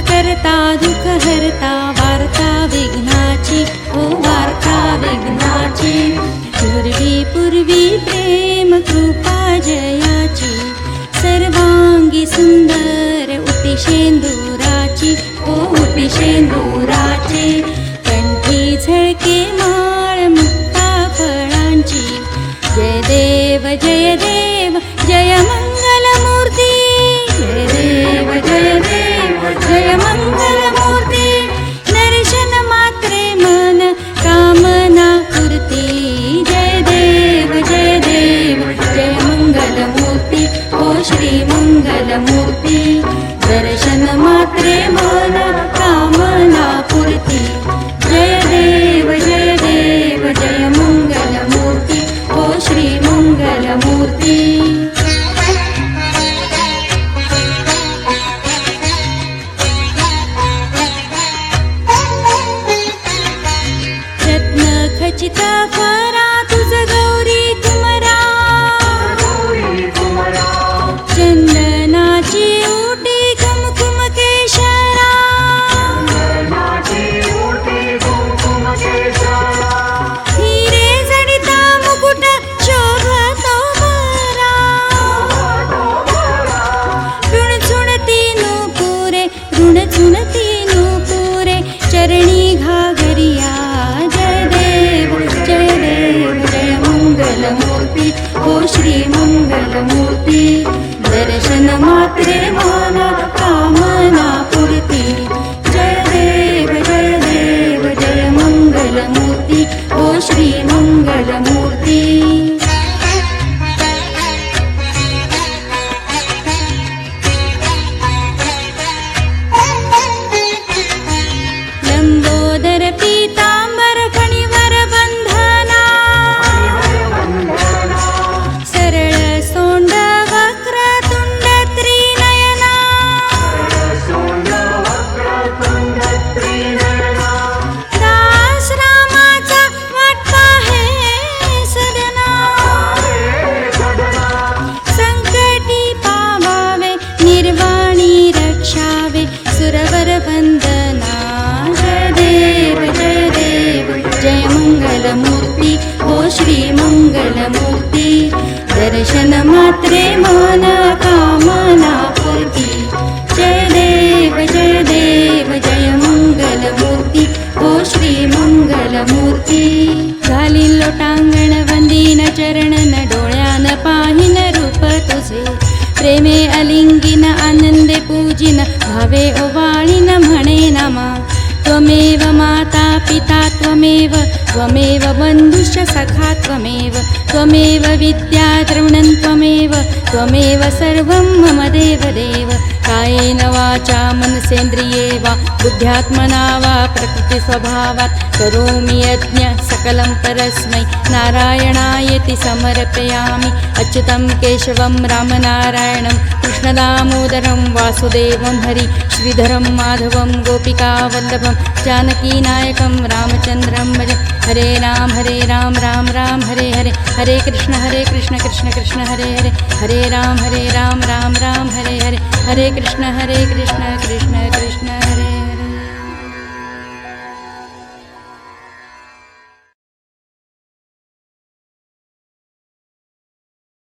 करता दुःख हरता वार्ता विघ्नाची ओ वार्ता विघ्नाची पूर्वी प्रेम कृपा जयाची सर्वांगी सुंदर उटी शेंदुराची ओ उटी शेंदुराची कंठी झळके माळ मुक्ता फळांची जय देव जय देव जय मंगल मूर्ती जय देव जय देव जय मंगल मूर्ती दर्शन मात्रे मन कामना पूर्ती जय देव जय देव जय मंगल मूर्ती ओ श्री मंगल मूर्ती दर्शन मात्रे मन कामना पूर्ती जय देव जय देव जय मंगल मूर्ती ओ श्री मंगल मूर्ती खचित फरा तुझ गौरी तुमरा चंदनाची उटी कुमकुम केशरा हिरे जडिता मुकुट शोभतो बरा ऋणचुणती नूपुरे ऋणचुणती नूपुरे चरणी घागरिया मूर्ती ओ श्री मंगल मूर्ती दर्शन मात्रे मन कामना पूर्ती जय देव जय मंगल मूर्ती ओ श्री मंगल मूर्ती लंबोदर पीतांबर फणीवर बंधना सरळ सोंड वक्रतुंड त्रिनयना दास रामाचा वाटपा हे सदना संकटी पावावे निर्वाणी रक्षावे सुरवर वंदना जय देव जय मंगल मूर्ती ओ श्री मंगल मूर्ती दर्शन मात्रे मन कामना पूर्ती जय देव जय मंगल मूर्ती ओ श्री मंगल मूर्ती घालीन लोटांगण वंदीन चरण न डोळ्यान पाहिन रूप तुझे प्रेमे अलिंगिन आनंदे पूजिन भावे ओवाळीन म्हणे नमा त्वमेव माता पिता त्वमेव बन्धुश्च सखा त्वमेव विद्या द्रविणं त्वमेव सर्वं मम देव कायेन वाचा मनसेन्द्रिये वा बुद्ध्यात्मना वा प्रकृतिस्वभावात् करोमि यज्ञ सकलं परस्मै नारायणायेति समर्पयामि अच्युतं केशवं रामनारायणं कृष्णदामोदरं वासुदेवं हरि श्रीधरं माधवं गोपिकावल्लभं जानकीनायकं रामचन्द्रं भज हरे राम राम राम हरे हरे हरे कृष्ण कृष्ण कृष्ण हरे हरे हरे राम राम राम हरे हरे हरे कृष्ण कृष्ण कृष्ण